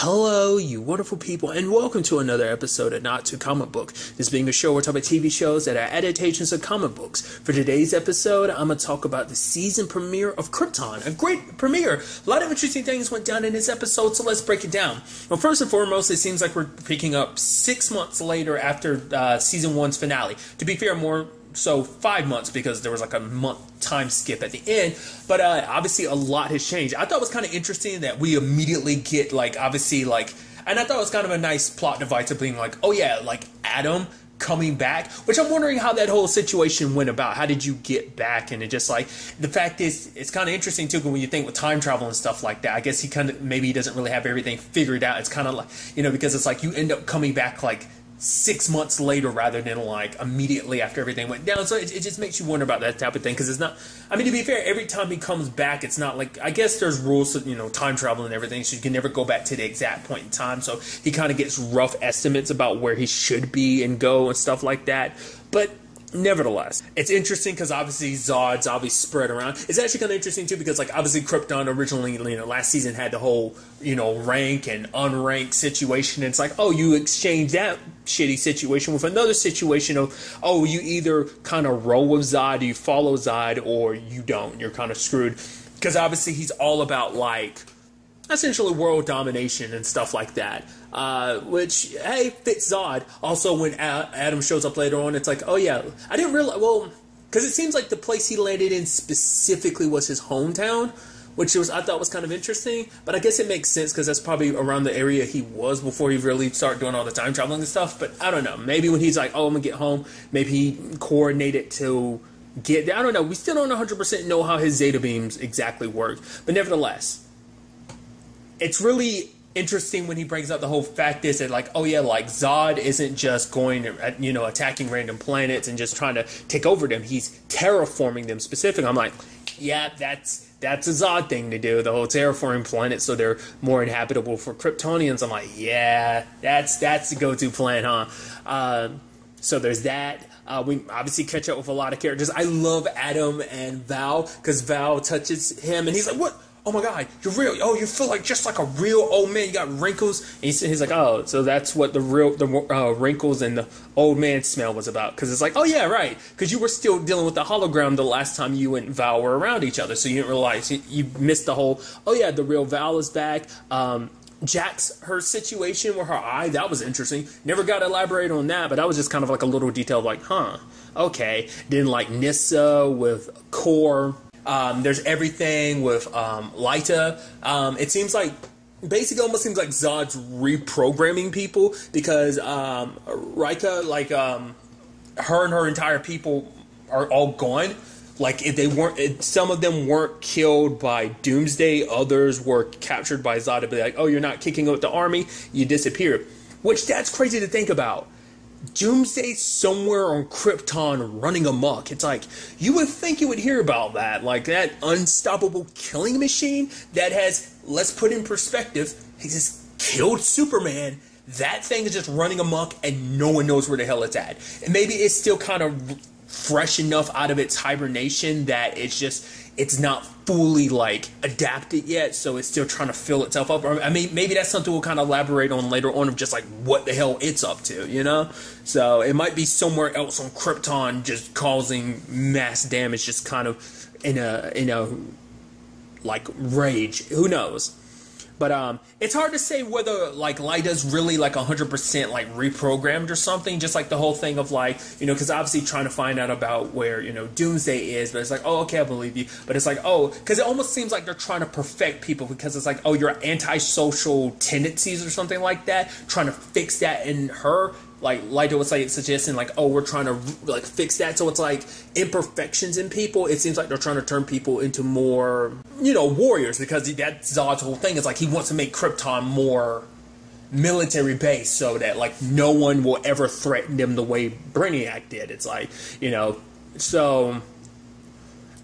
Hello, you wonderful people, and welcome to another episode of Not Too Comic Book. This being a show where we talk about TV shows that are adaptations of comic books. For today's episode, I'm going to talk about the season premiere of Krypton. A great premiere. A lot of interesting things went down in this episode, so let's break it down. Well, first and foremost, it seems like we're picking up 6 months later after season 1's finale. To be fair, more so 5 months because there was like a month time skip at the end, but obviously a lot has changed. I thought it was kind of interesting that we immediately get and I thought it was kind of a nice plot device of being like, oh yeah, like Adam coming back, which I'm wondering how that whole situation went about. How did you get back? And it just like, the fact is, it's kind of interesting too when you think with time travel and stuff like that. I guess maybe he doesn't really have everything figured out. It's kind of like, because it's like you end up coming back like 6 months later rather than like immediately after everything went down. So it just makes you wonder about that type of thing, because it's not, I mean, to be fair, every time he comes back, it's not like, I guess there's rules of, time travel and everything, so you can never go back to the exact point in time, so he kind of gets rough estimates about where he should be and go and stuff like that. But nevertheless, it's interesting because obviously Zod's obviously spread around. It's actually kind of interesting too because like obviously Krypton originally, last season had the whole, rank and unranked situation. And it's like, oh, you exchange that shitty situation with another situation of, oh, you either kind of roll with Zod, you follow Zod, or you don't. You're kind of screwed. Because obviously he's all about like essentially world domination and stuff like that, which, hey, fits Zod. Also, when Adam shows up later on, it's like, oh yeah, I didn't realize, well, because it seems like the place he landed in specifically was his hometown, which I thought was kind of interesting, but I guess it makes sense because that's probably around the area he was before he really started doing all the time traveling and stuff. But I don't know, maybe when he's like, oh, I'm gonna get home, maybe he coordinated to get there. I don't know, we still don't 100% know how his Zeta beams exactly work, but nevertheless, it's really interesting when he brings up the whole fact is that like, oh yeah, like Zod isn't just going attacking random planets and just trying to take over them. He's terraforming them specifically. I'm like, yeah, that's a Zod thing to do, the whole terraforming planets so they're more inhabitable for Kryptonians. I'm like, yeah, that's the go-to plan, huh? So there's that. We obviously catch up with a lot of characters. I love Adam and Val because Val touches him and he's like, what? Oh my God, you're real. Oh, you feel like just like a real old man. You got wrinkles. And he's like, oh, so that's what the wrinkles and the old man smell was about. Because it's like, oh yeah, right. Because you were still dealing with the hologram the last time you and Val were around each other. So you didn't realize, you missed the whole, oh yeah, the real Val is back. Her situation with her eye, that was interesting. Never got to elaborate on that, but that was just kind of like a little detail like, huh, okay. Then like Nissa with Core. There's everything with Lyta. It seems like, basically almost seems like Zod's reprogramming people because Rika, like her and her entire people are all gone. Like if they weren't, some of them weren't killed by Doomsday, others were captured by Zod to be like, oh, you're not kicking out the army, you disappeared. Which that's crazy to think about. Doomsday's somewhere on Krypton running amok. It's like, you would think you would hear about that. Like that unstoppable killing machine that has, let's put in perspective, he just killed Superman. That thing is just running amok and no one knows where the hell it's at. And maybe it's still kind of fresh enough out of its hibernation that it's not fully like adapted yet, so it's still trying to fill itself up. I mean, maybe that's something we'll kind of elaborate on later on of just like what the hell it's up to, So it might be somewhere else on Krypton just causing mass damage, just kind of in a like rage. Who knows? But it's hard to say whether like Lyta's really like 100% like reprogrammed or something. Just like the whole thing of like, because obviously trying to find out about where Doomsday is, but it's like, oh, okay, I believe you. But it's like, oh, because it almost seems like they're trying to perfect people because it's like, oh, your antisocial tendencies or something like that. Trying to fix that in her. Like Lyta was like suggesting like, oh, we're trying to like fix that. So it's like imperfections in people. It seems like they're trying to turn people into more, warriors, because that's Zod's whole thing. It's like he wants to make Krypton more military based so that like no one will ever threaten them the way Brainiac did. It's like, so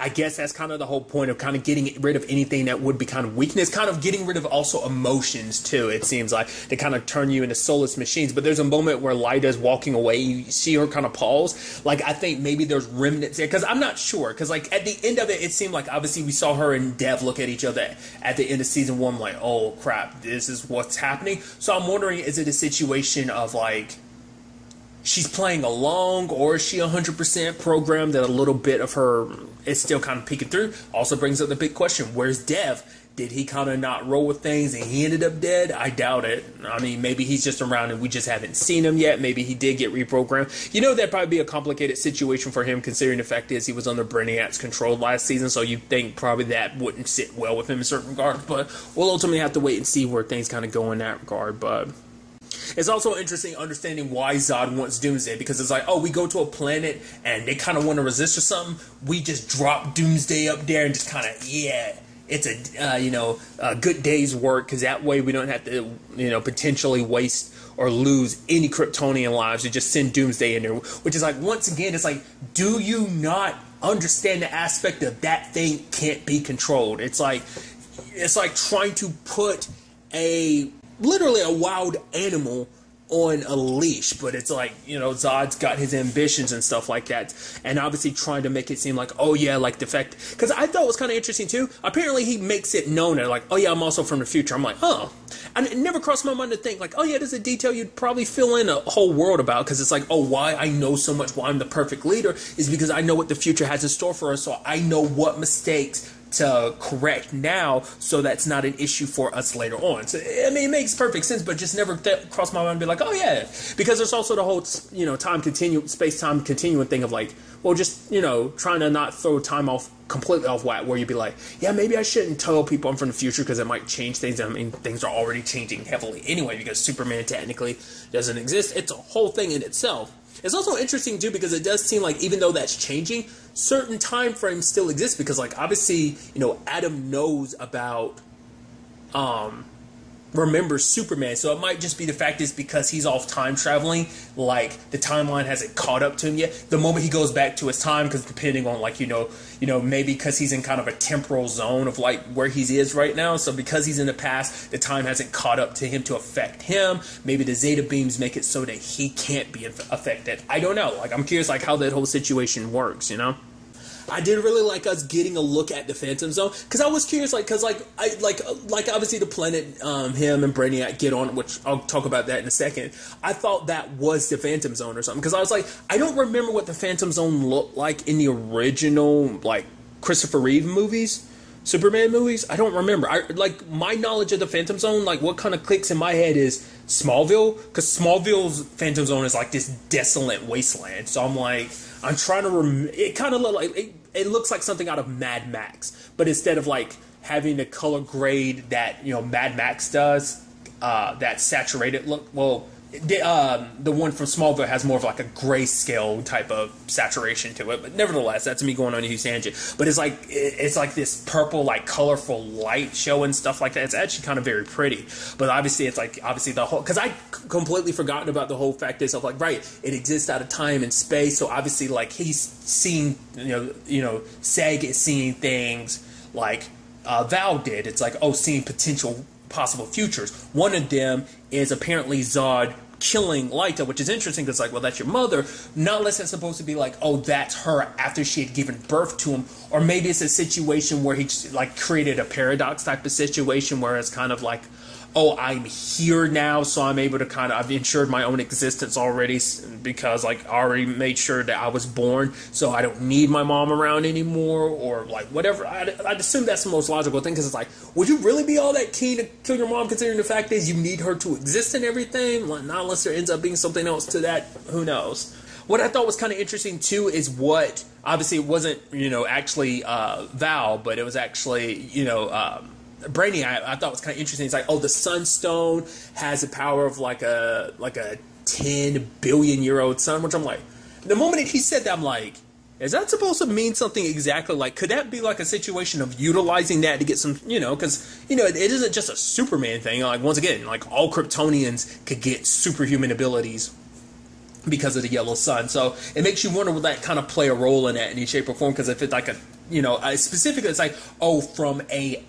I guess that's kind of the whole point of kind of getting rid of anything that would be kind of weakness, kind of getting rid of also emotions too, it seems like, to kind of turn you into soulless machines. But there's a moment where Lyda's walking away, you see her kind of pause. Like, I think maybe there's remnants there, because I'm not sure, because like at the end of it seemed like obviously we saw her and Dev look at each other at the end of season 1 like, oh crap, this is what's happening. So I'm wondering, is it a situation of like she's playing along, or is she 100% programmed that a little bit of her is still kind of peeking through? Also brings up the big question, where's Dev? Did he kind of not roll with things and he ended up dead? I doubt it. I mean, maybe he's just around and we just haven't seen him yet. Maybe he did get reprogrammed. You know, that'd probably be a complicated situation for him, considering the fact is he was under Brainiac's control last season, so you think probably that wouldn't sit well with him in certain regards. But we'll ultimately have to wait and see where things kind of go in that regard. But it's also interesting understanding why Zod wants Doomsday, because it's like, oh, we go to a planet and they kind of want to resist or something. We just drop Doomsday up there and just kind of, yeah, it's a good day's work, because that way we don't have to, potentially waste or lose any Kryptonian lives. We just send Doomsday in there, which is like, once again, it's like, do you not understand the aspect of that thing can't be controlled? It's like trying to put literally a wild animal on a leash, but it's like, Zod's got his ambitions and stuff like that, and obviously trying to make it seem like, oh yeah, like the fact, because I thought it was kind of interesting too, apparently he makes it known that like, oh yeah, I'm also from the future. I'm like, oh, and it never crossed my mind to think like, oh yeah, there's a detail you'd probably fill in a whole world about, because it's like, oh, why I know so much, why I'm the perfect leader is because I know what the future has in store for us, so I know what mistakes to correct now, so that's not an issue for us later on. So I mean, it makes perfect sense, but just never crossed my mind to be like, oh yeah, because there's also the whole space-time continuum thing of like, well, just trying to not throw time off completely off whack, where you'd be like, yeah, maybe I shouldn't tell people I'm from the future because it might change things. I mean, things are already changing heavily anyway, because Superman technically doesn't exist. It's a whole thing in itself. It's also interesting too, because it does seem like even though that's changing, certain time frames still exist, because like obviously Adam knows about remembers Superman, so it might just be the fact is because he's off time traveling, like the timeline hasn't caught up to him yet. The moment he goes back to his time, because depending on like maybe because he's in kind of a temporal zone of like where he is right now, so because he's in the past, the time hasn't caught up to him to affect him. Maybe the Zeta beams make it so that he can't be affected. I don't know. Like, I'm curious like how that whole situation works. I did really like us getting a look at the Phantom Zone, because I was curious, because obviously the planet him and Brainiac get on, which I'll talk about that in a second. I thought that was the Phantom Zone or something, because I was like, I don't remember what the Phantom Zone looked like in the original like Christopher Reeve movies, Superman movies. I don't remember. My knowledge of the Phantom Zone, like what kind of clicks in my head is Smallville, because Smallville's Phantom Zone is like this desolate wasteland. So I'm trying to it kind of look like it looks like something out of Mad Max, but instead of like having the color grade that Mad Max does, that saturated look. Well, the one from Smallville has more of like a grayscale type of saturation to it, but nevertheless, that's me going on a huge tangent. But it's like this purple, like colorful light show and stuff like that. It's actually kind of very pretty, but obviously the whole, because I completely forgotten about the whole fact is of like, right, it exists out of time and space, so obviously like he's seeing Sag is seeing things like Val did. It's like, oh, seeing potential possible futures. One of them is apparently Zod killing Lyta, which is interesting because like, well, that's your mother. Not unless it's supposed to be like, oh, that's her after she had given birth to him, or maybe it's a situation where he like created a paradox type of situation where it's kind of like, oh, I'm here now, so I'm able to I've ensured my own existence already because like I already made sure that I was born, so I don't need my mom around anymore, or like whatever. I'd assume that's the most logical thing, because it's like, would you really be all that keen to kill your mom, considering the fact is you need her to exist and everything? Like, not unless there ends up being something else to that, who knows. What I thought was kind of interesting too is what, obviously it wasn't, actually Val, but it was actually, Brainiac, I thought was kind of interesting. It's like, oh, the Sunstone has the power of like a 10 billion year old sun, which I'm like, the moment he said that, I'm like, is that supposed to mean something exactly? Like, could that be like a situation of utilizing that to get some, because, it isn't just a Superman thing. Like, once again, like all Kryptonians could get superhuman abilities because of the yellow sun. So it makes you wonder, will that kind of play a role in that in any shape or form? Because if it's like a, specifically it's like, from a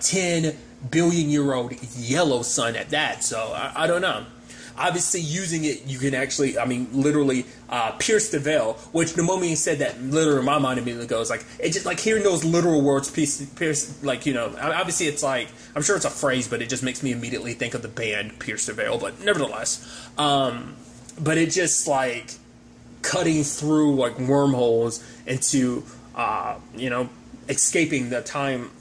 10 billion year old yellow sun at that. So I don't know. Obviously, using it, you can actually, literally pierce the veil, which the moment you said that, literally, my mind immediately goes, like, it's just like hearing those literal words, pierce, like, obviously it's like, I'm sure it's a phrase, but it just makes me immediately think of the band Pierce the Veil, but nevertheless, but it just, like, cutting through, like, wormholes into, escaping the time.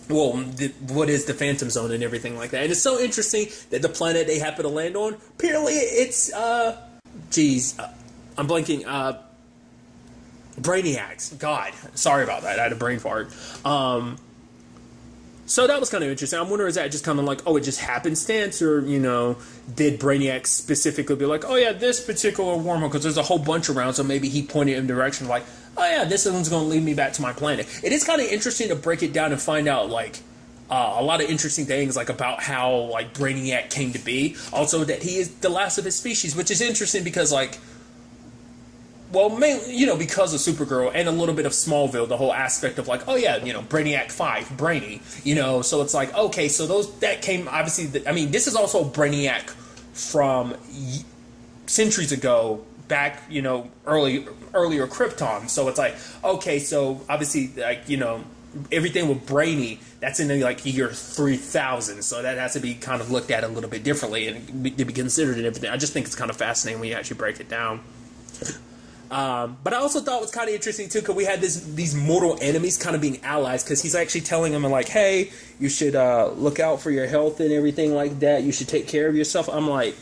Well, what is the Phantom Zone and everything like that. And it's so interesting that the planet they happen to land on, apparently it's, I'm blanking, Brainiacs. God, sorry about that. I had a brain fart. So that was kind of interesting. I'm wondering, is that just kind of like, it just happenstance? Or, did Brainiac specifically be like, oh yeah, this particular wormhole, because there's a whole bunch around, so maybe he pointed in the direction of like, oh yeah, this one's going to lead me back to my planet. It is kind of interesting to break it down and find out, like, a lot of interesting things, like, about how, like, Brainiac came to be. Also, that he is the last of his species, which is interesting because, like, well, mainly, because of Supergirl and a little bit of Smallville, the whole aspect of, like, oh yeah, Brainiac 5, Brainy, so it's like, okay, so that came, obviously, this is also Brainiac from centuries ago, back, earlier Krypton. So it's like, okay, so obviously, like, everything with Brainy, that's in like year 3000. So that has to be kind of looked at a little bit differently and to be considered and everything. I just think it's kind of fascinating when you actually break it down. But I also thought it was kind of interesting too, because we had these mortal enemies kind of being allies, because he's actually telling them, like, hey, you should look out for your health and everything like that. You should take care of yourself. I'm like,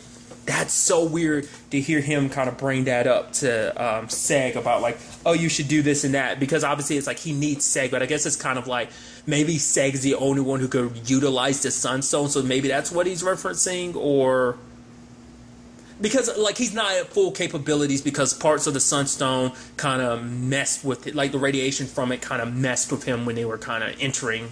that's so weird to hear him kind of bring that up to Seg about, like, oh, you should do this and that, because obviously it's like he needs Seg, but I guess it's kind of like maybe Seg's the only one who could utilize the Sunstone, so maybe that's what he's referencing, or because, like, he's not at full capabilities because parts of the Sunstone kind of messed with it, like the radiation from it kind of messed with him when they were kind of entering,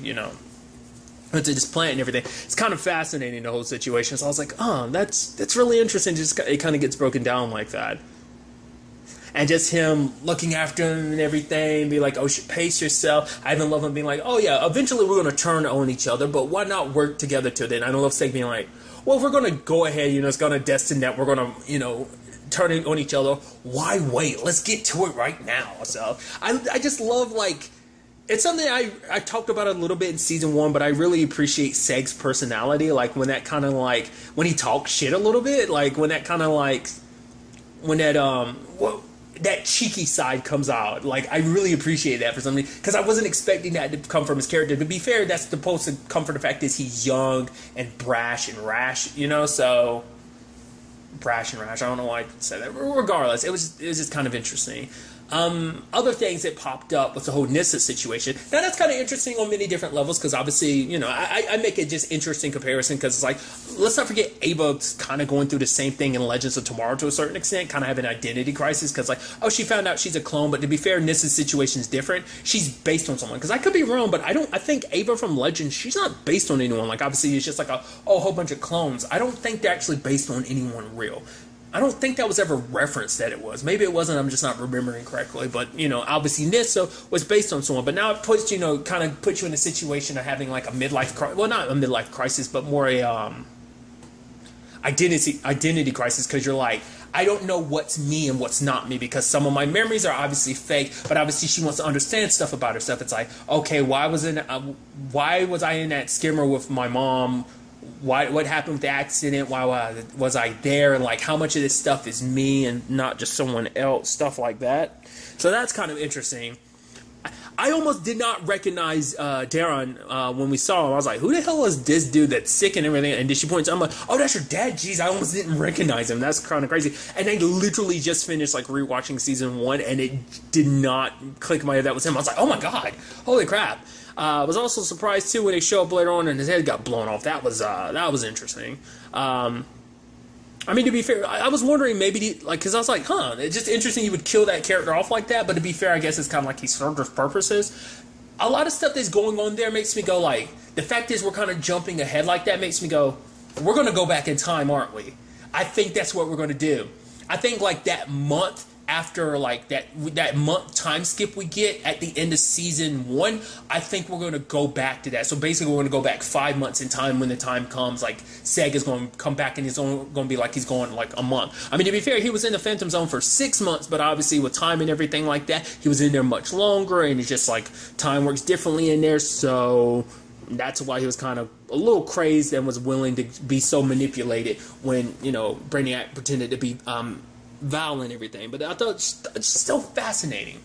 into this planet and everything. It's kind of fascinating, the whole situation. So I was like, oh, that's really interesting. Just it kind of gets broken down like that. And just him looking after him and everything, be like, oh, pace yourself. I even love him being like, oh yeah, eventually we're going to turn on each other, but why not work together till then? I don't love Seg being like, well, if we're going to go ahead, it's going to destine that we're going to, turn on each other. Why wait? Let's get to it right now. So I just love, like, it's something I talked about a little bit in season 1, but I really appreciate Seg's personality. Like, when that kind of, like, when he talks shit a little bit, like, when that kind of, like, when that, that cheeky side comes out. Like, I really appreciate that for something, because I wasn't expecting that to come from his character. To be fair, that's supposed to come from the fact that he's young and brash and rash, so brash and rash. I don't know why I said that. Regardless, it was just kind of interesting. Other things that popped up was the whole Nissa situation. Now, that's kind of interesting on many different levels, because obviously, I make it just interesting comparison, because it's like, let's not forget Ava's kind of going through the same thing in Legends of Tomorrow to a certain extent, kind of having an identity crisis, because, like, oh, she found out she's a clone, but to be fair, Nissa's situation is different. She's based on someone, because I could be wrong, but I think Ava from Legends, she's not based on anyone. Like, obviously, it's just like a whole bunch of clones. I don't think they're actually based on anyone real. I don't think that was ever referenced that it was. Maybe it wasn't, I'm just not remembering correctly. But, obviously Nissa was based on someone. But now it puts, kind of puts you in a situation of having, like, a midlife crisis. Well, not a midlife crisis, but more a identity crisis. Because you're like, I don't know what's me and what's not me, because some of my memories are obviously fake. But obviously she wants to understand stuff about herself. It's like, okay, why was I in that skimmer with my mom? What happened with the accident? Why was I there? And, like, how much of this stuff is me and not just someone else? Stuff like that. So that's kind of interesting. I almost did not recognize Darren when we saw him. I was like, who the hell is this dude that's sick and everything? And then she points, I'm like, oh, that's your dad? Jeez, I almost didn't recognize him. That's kind of crazy. And I literally just finished, like, rewatching season 1, and it did not click in my head that was him. I was like, oh my god, holy crap. I was also surprised too when they show up later on and his head got blown off. That was interesting. To be fair, I was wondering maybe, because I was like, it's just interesting you would kill that character off like that, but to be fair, I guess it's kind of like he served his purposes. A lot of stuff that's going on there makes me go, like, the fact is we're kind of jumping ahead like that makes me go, we're going to go back in time, aren't we? I think that's what we're going to do. I think like that month after like that month time skip we get at the end of season 1, I think we're going to go back to that. So basically we're going to go back 5 months in time. When the time comes, like Seg is going to come back and he's going to be like he's going like a month. I mean, to be fair, he was in the Phantom Zone for 6 months, but obviously with time and everything like that, he was in there much longer, and it's just like time works differently in there. So that's why he was kind of a little crazed and was willing to be so manipulated when, you know, Brainiac pretended to be Val and everything. But I thought it's still fascinating.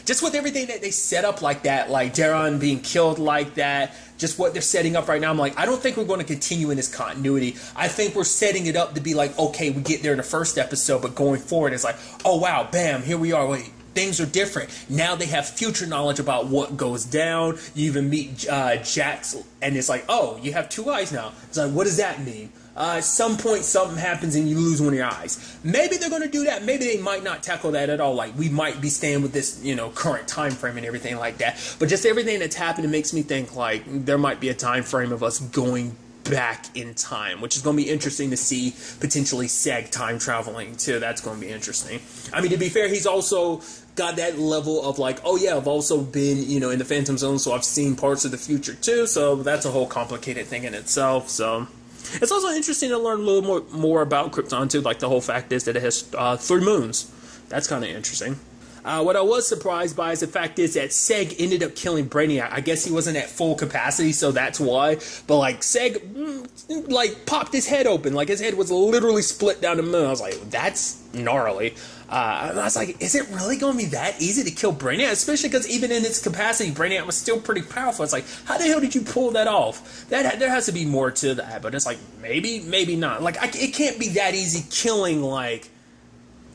Just with everything that they set up like that, like Daron being killed like that, just what they're setting up right now, I'm like, I don't think we're going to continue in this continuity. I think we're setting it up to be like, okay, we get there in the first episode, but going forward, it's like, oh wow, bam, here we are, wait. Things are different. Now they have future knowledge about what goes down. You even meet Jax, and it's like, oh, you have 2 eyes now. It's like, what does that mean? At some point, something happens and you lose one of your eyes. Maybe they're going to do that. Maybe they might not tackle that at all. Like, we might be staying with this, you know, current time frame and everything like that. But just everything that's happened, it makes me think, like, there might be a time frame of us going back in time, which is going to be interesting to see. Potentially Seg time traveling too. That's going to be interesting. I mean, to be fair, he's also got that level of like, oh yeah, I've also been, you know, in the Phantom Zone, so I've seen parts of the future too. So that's a whole complicated thing in itself. So it's also interesting to learn a little more about Krypton too. Like the whole fact is that it has 3 moons. That's kind of interesting. What I was surprised by is the fact is that Seg ended up killing Brainiac. I guess he wasn't at full capacity, so that's why. But like Seg, like popped his head open, like his head was literally split down the middle. I was like, that's gnarly. I was like, is it really going to be that easy to kill Brainiac? Especially because even in its capacity, Brainiac was still pretty powerful. It's like, how the hell did you pull that off? There has to be more to that. But it's like, maybe not. Like, it can't be that easy killing, like,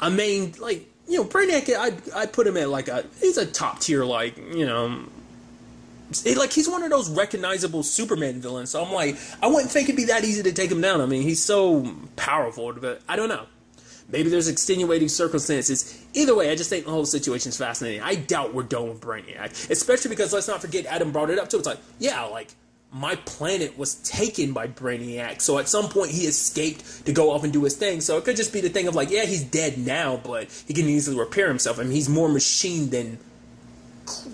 a main, like, you know, Brainiac, I'd put him at, like, he's a top tier, like, you know, like, he's one of those recognizable Superman villains. So I'm like, I wouldn't think it'd be that easy to take him down. I mean, he's so powerful, but I don't know. Maybe there's extenuating circumstances. Either way, I just think the whole situation's fascinating. I doubt we're done with Brainiac. Especially because, let's not forget, Adam brought it up too. It's like, yeah, like, my planet was taken by Brainiac. So at some point he escaped to go off and do his thing. So it could just be the thing of like, yeah, he's dead now, but he can easily repair himself. I mean, he's more machine than,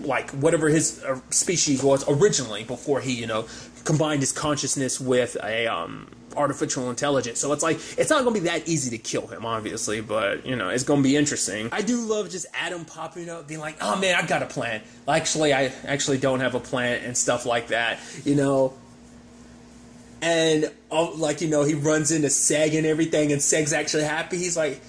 like, whatever his species was originally before he, you know, combined his consciousness with a, artificial intelligence. So it's like, it's not going to be that easy to kill him, obviously, but, you know, it's going to be interesting. I do love just Adam popping up, being like, oh man, I got a plan. Actually, I actually don't have a plan and stuff like that, you know. And, like, you know, he runs into Seg and everything, and Seg's actually happy. He's like,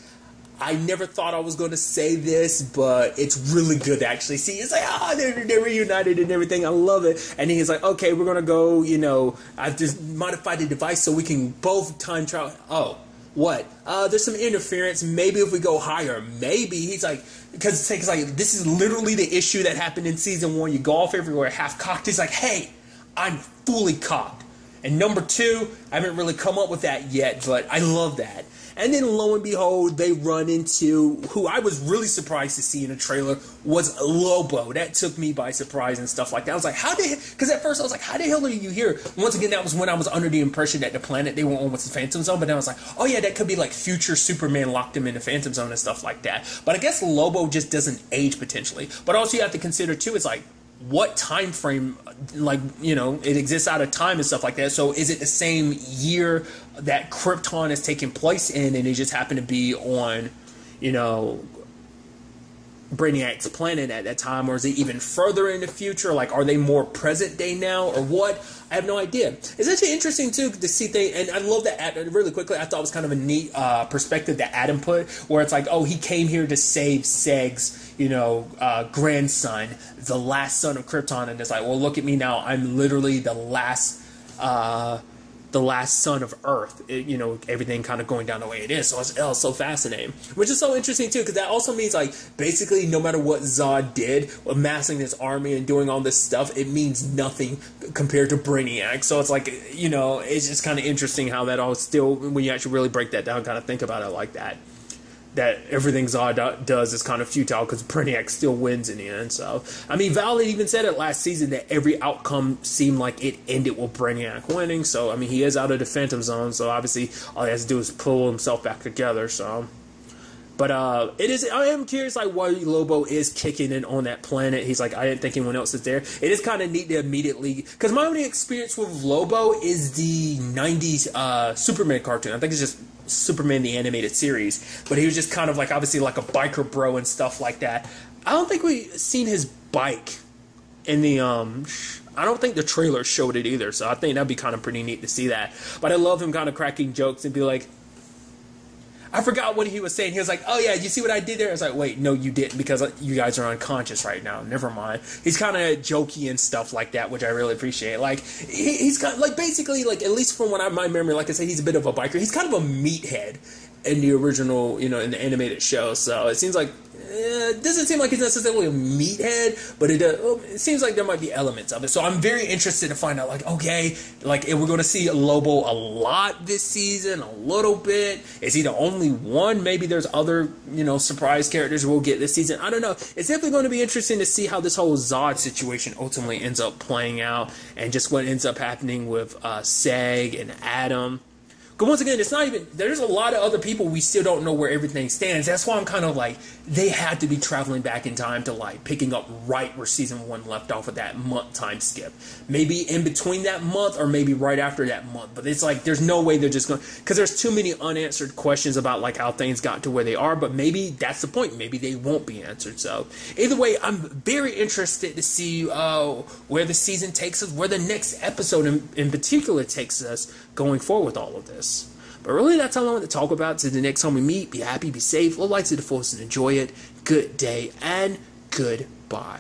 I never thought I was going to say this, but it's really good to actually see. It's like, they're reunited and everything. I love it. And he's like, okay, we're going to go, you know, I've just modified the device so we can both time travel. Oh, what? There's some interference. Maybe if we go higher, maybe. He's like, because it's like, this is literally the issue that happened in season 1. You go off everywhere half cocked. He's like, hey, I'm fully cocked. And number 2, I haven't really come up with that yet, but I love that. And then lo and behold, they run into who I was really surprised to see in a trailer was Lobo. That took me by surprise and stuff like that. I was like, because at first I was like, how the hell are you here? Once again, that was when I was under the impression that the planet they were on was the Phantom Zone. But then I was like, oh yeah, that could be like future Superman locked him in the Phantom Zone and stuff like that. But I guess Lobo just doesn't age potentially. But also you have to consider too, it's like, what time frame, like, you know, it exists out of time and stuff like that. So is it the same year that Krypton is taking place in, and it just happened to be on, you know, Brainiac's planet at that time, or is it even further in the future? Like, are they more present day now, or what? I have no idea. It's actually interesting too to see things, and I love that. Really quickly, I thought it was kind of a neat perspective that Adam put, where it's like, oh, he came here to save Seg's, you know, grandson, the last son of Krypton, and it's like, well, look at me now. I'm literally the last son of Earth, you know, everything kind of going down the way it is. So it's so fascinating, which is so interesting too, because that also means, like, basically no matter what Zod did, amassing this army and doing all this stuff, it means nothing compared to Brainiac. So it's like, you know, it's just kind of interesting how that all still, when you actually really break that down, kind of think about it like that. that everything Zod does is kind of futile because Brainiac still wins in the end. So, I mean, Val had even said it last season that every outcome seemed like it ended with Brainiac winning. So, I mean, he is out of the Phantom Zone, so obviously all he has to do is pull himself back together. So, but I am curious, like, why Lobo is kicking in on that planet. He's like, I didn't think anyone else is there. It is kind of neat to immediately, because my only experience with Lobo is the 90s Superman cartoon. I think it's just Superman the animated series, but he was just kind of like, obviously, like a biker bro and stuff like that. I don't think we've seen his bike in the I don't think the trailer showed it either, so I think that'd be kind of pretty neat to see that. But I love him kind of cracking jokes and be like, I forgot what he was saying. He was like, oh yeah, you see what I did there? I was like, wait, no you didn't, because you guys are unconscious right now. Never mind. He's kind of jokey and stuff like that, which I really appreciate. Like, he's kind of, like, basically, like, at least from what my memory, like I said, he's a bit of a biker. He's kind of a meathead in the original, in the animated show. So it seems like, it doesn't seem like he's necessarily a meathead, but it seems like there might be elements of it. So I'm very interested to find out, like, okay, like, if we're going to see Lobo a lot this season, a little bit. Is he the only one? Maybe there's other, surprise characters we'll get this season. I don't know. It's definitely going to be interesting to see how this whole Zod situation ultimately ends up playing out, and just what ends up happening with Seg and Adam. But once again, it's not even, there's a lot of other people we still don't know where everything stands. That's why I'm kind of like, they had to be traveling back in time to, like, picking up right where season 1 left off with that month time skip. Maybe in between that month, or maybe right after that month. But it's like, there's no way they're just going, because there's too many unanswered questions about, like, how things got to where they are. But maybe that's the point. Maybe they won't be answered. So either way, I'm very interested to see where the season takes us, where the next episode in particular takes us going forward with all of this. But really, that's all I want to talk about. To the next time we meet, be happy, be safe, live life to the fullest, and enjoy it. Good day, and goodbye.